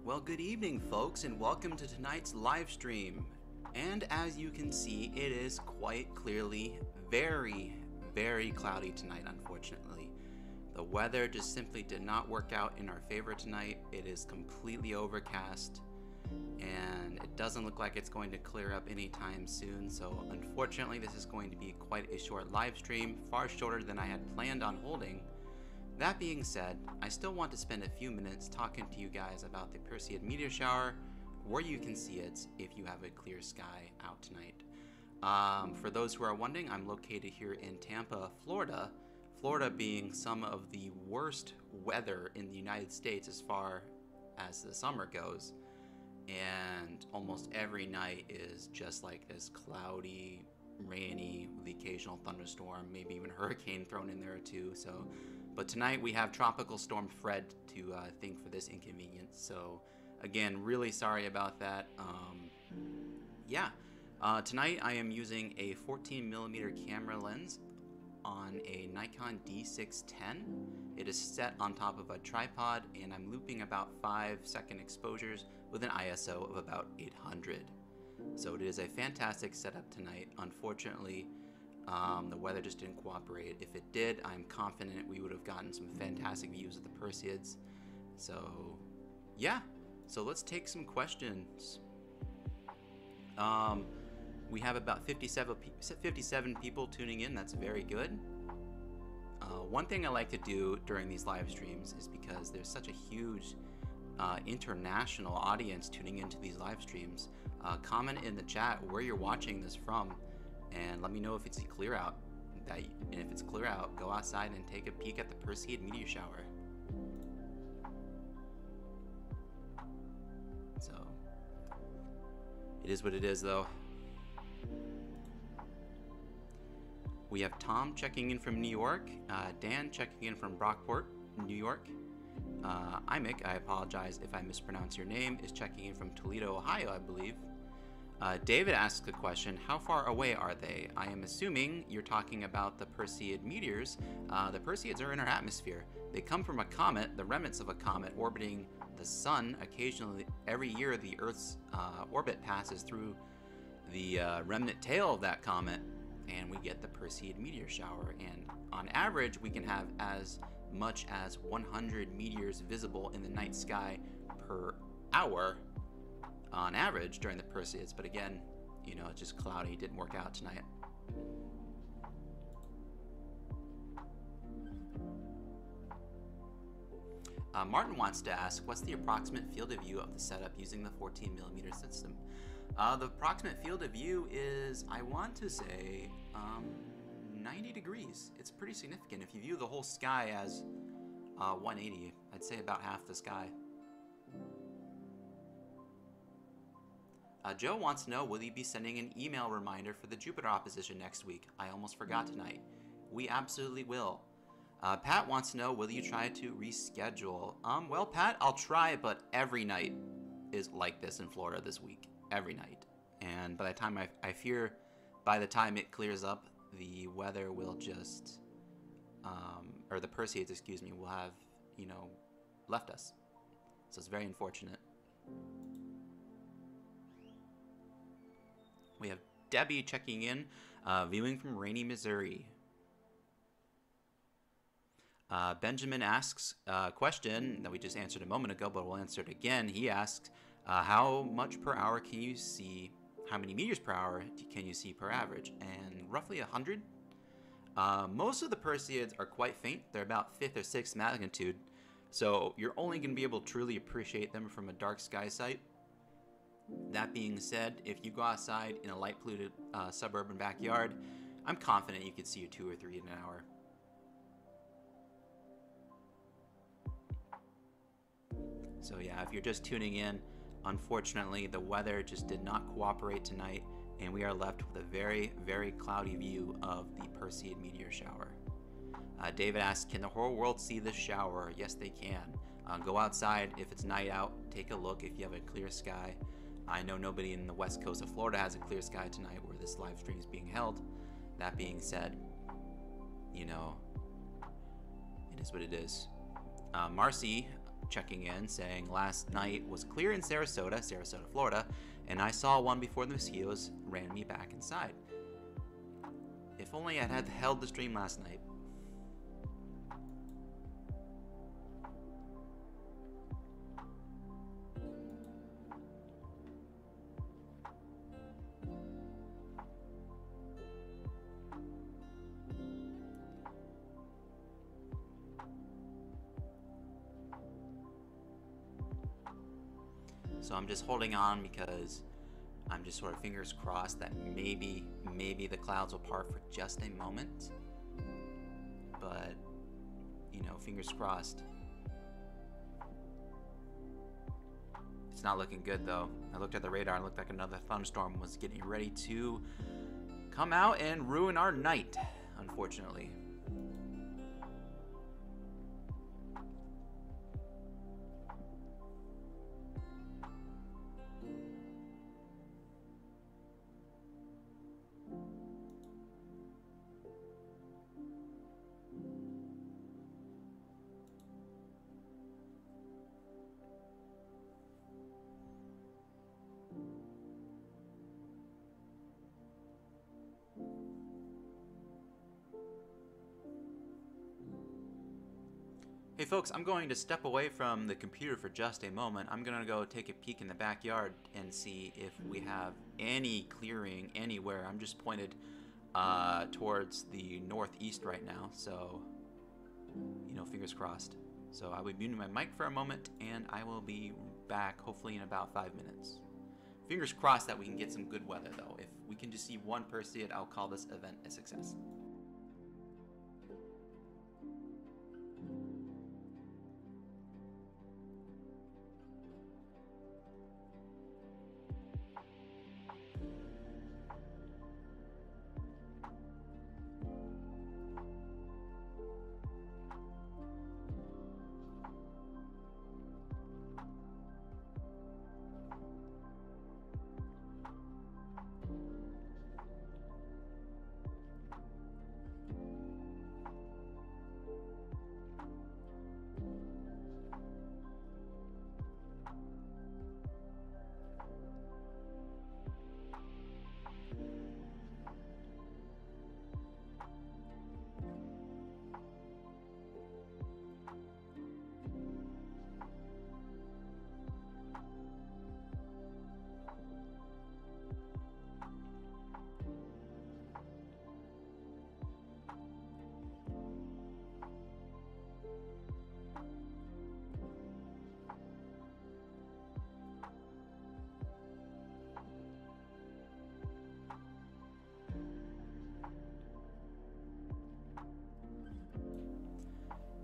Well, good evening, folks, and welcome to tonight's live stream. And as you can see, it is quite clearly very cloudy tonight, unfortunately. The weather just simply did not work out in our favor tonight. It is completely overcast, and it doesn't look like it's going to clear up anytime soon. So unfortunately, this is going to be quite a short live stream, far shorter than I had planned on holding. That being said, I still want to spend a few minutes talking to you guys about the Perseid Meteor Shower, where you can see it if you have a clear sky out tonight. For those who are wondering, I'm located here in Tampa, Florida. Florida being some of the worst weather in the United States as far as the summer goes. And almost every night is just like this cloudy, rainy, with the occasional thunderstorm, maybe even hurricane thrown in there too. But tonight we have Tropical Storm Fred to thank for this inconvenience. So again, really sorry about that. Tonight I am using a 14mm camera lens on a Nikon D610. It is set on top of a tripod, and I'm looping about 5-second exposures with an ISO of about 800. So it is a fantastic setup tonight. Unfortunately, the weather just didn't cooperate. If it did, I'm confident we would have gotten some fantastic views of the Perseids. So yeah, so let's take some questions. We have about 57 people tuning in. That's very good. One thing I like to do during these live streams is, because there's such a huge international audience tuning into these live streams, comment in the chat where you're watching this from, and let me know if it's clear out. And if it's clear out, go outside and take a peek at the Perseid Meteor Shower. So it is what it is, though. We have Tom checking in from New York, Dan checking in from Brockport, New York. Imic, I apologize if I mispronounce your name, is checking in from Toledo, Ohio, I believe. David asks a question: how far away are they? I am assuming you're talking about the Perseid meteors. The Perseids are in our atmosphere. They come from a comet, the remnants of a comet orbiting the sun. Occasionally, every year, the Earth's orbit passes through the remnant tail of that comet, and we get the Perseid Meteor Shower. And on average, we can have as much as 100 meteors visible in the night sky per hour on average during the Perseids. But again, you know, it's just cloudy. It didn't work out tonight. Martin wants to ask, what's the approximate field of view of the setup using the 14mm system? The approximate field of view is, I want to say, 90 degrees. It's pretty significant. If you view the whole sky as 180, I'd say about half the sky. Joe wants to know, will you be sending an email reminder for the Jupiter opposition next week? I almost forgot tonight. We absolutely will. Pat wants to know, will you try to reschedule? Well, Pat, I'll try, but every night is like this in Florida this week. Every night. And by the time I fear by the time it clears up, the weather will just, or the Perseids, excuse me, will have, you know, left us. So it's very unfortunate. We have Debbie checking in, viewing from rainy Missouri. Benjamin asks a question that we just answered a moment ago, but we'll answer it again. He asks, how much per hour can you see, how many meters per hour can you see per average? And roughly 100. Most of the Perseids are quite faint. They're about 5th or 6th magnitude. So you're only going to be able to truly appreciate them from a dark sky site. That being said, if you go outside in a light polluted suburban backyard, I'm confident you could see a 2 or 3 in an hour. So yeah, if you're just tuning in, unfortunately the weather just did not cooperate tonight, and we are left with a very cloudy view of the Perseid Meteor Shower. David asks, can the whole world see this shower? Yes, they can. Go outside if it's night out, take a look if you have a clear sky. I know nobody in the west coast of Florida has a clear sky tonight where this live stream is being held. That being said, you know, it is what it is. Marcy checking in saying last night was clear in Sarasota, Florida, and I saw one before the mosquitoes ran me back inside. If only I'd had held the stream last night. So I'm just holding on because I'm just sort of fingers crossed that maybe the clouds will part for just a moment. But, you know, fingers crossed. It's not looking good though. I looked at the radar and it looked like another thunderstorm was getting ready to come out and ruin our night, unfortunately. Hey folks, I'm going to step away from the computer for just a moment. I'm gonna go take a peek in the backyard and see if we have any clearing anywhere. I'm just pointed towards the northeast right now, so, you know, fingers crossed. So I will be muting my mic for a moment, and I will be back hopefully in about 5 minutes. Fingers crossed that we can get some good weather though. If we can just see one Perseid, I'll call this event a success.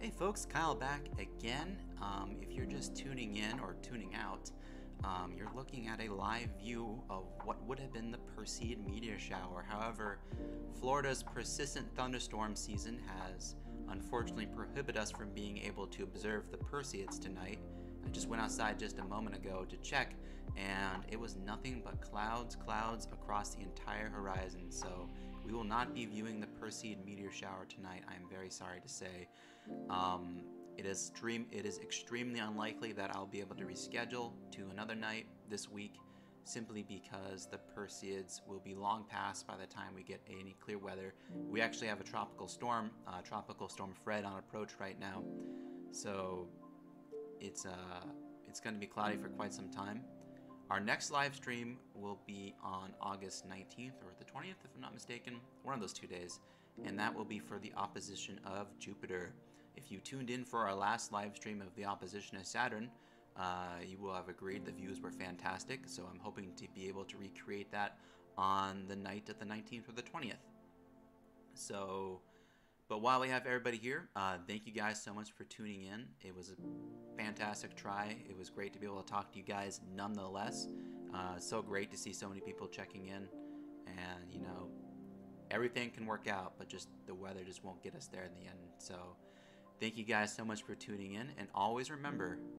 Hey folks, Kyle back again. If you're just tuning in or tuning out, you're looking at a live view of what would have been the Perseid Meteor Shower. However, Florida's persistent thunderstorm season has unfortunately prohibited us from being able to observe the Perseids tonight. I just went outside just a moment ago to check, and it was nothing but clouds across the entire horizon. So we will not be viewing the Perseid Meteor Shower tonight, I am very sorry to say. It is extremely unlikely that I'll be able to reschedule to another night this week, simply because the Perseids will be long past by the time we get any clear weather. We actually have a tropical storm Fred on approach right now, so it's going to be cloudy for quite some time. Our next live stream will be on August 19th or the 20th, if I'm not mistaken, one of those 2 days, and that will be for the opposition of Jupiter. If you tuned in for our last live stream of the opposition of Saturn, you will have agreed the views were fantastic, so I'm hoping to be able to recreate that on the night of the 19th or the 20th. So, but while we have everybody here, thank you guys so much for tuning in. It was a fantastic try. It was great to be able to talk to you guys nonetheless. So great to see so many people checking in, and you know, everything can work out, but just the weather just won't get us there in the end. So thank you guys so much for tuning in, and always remember,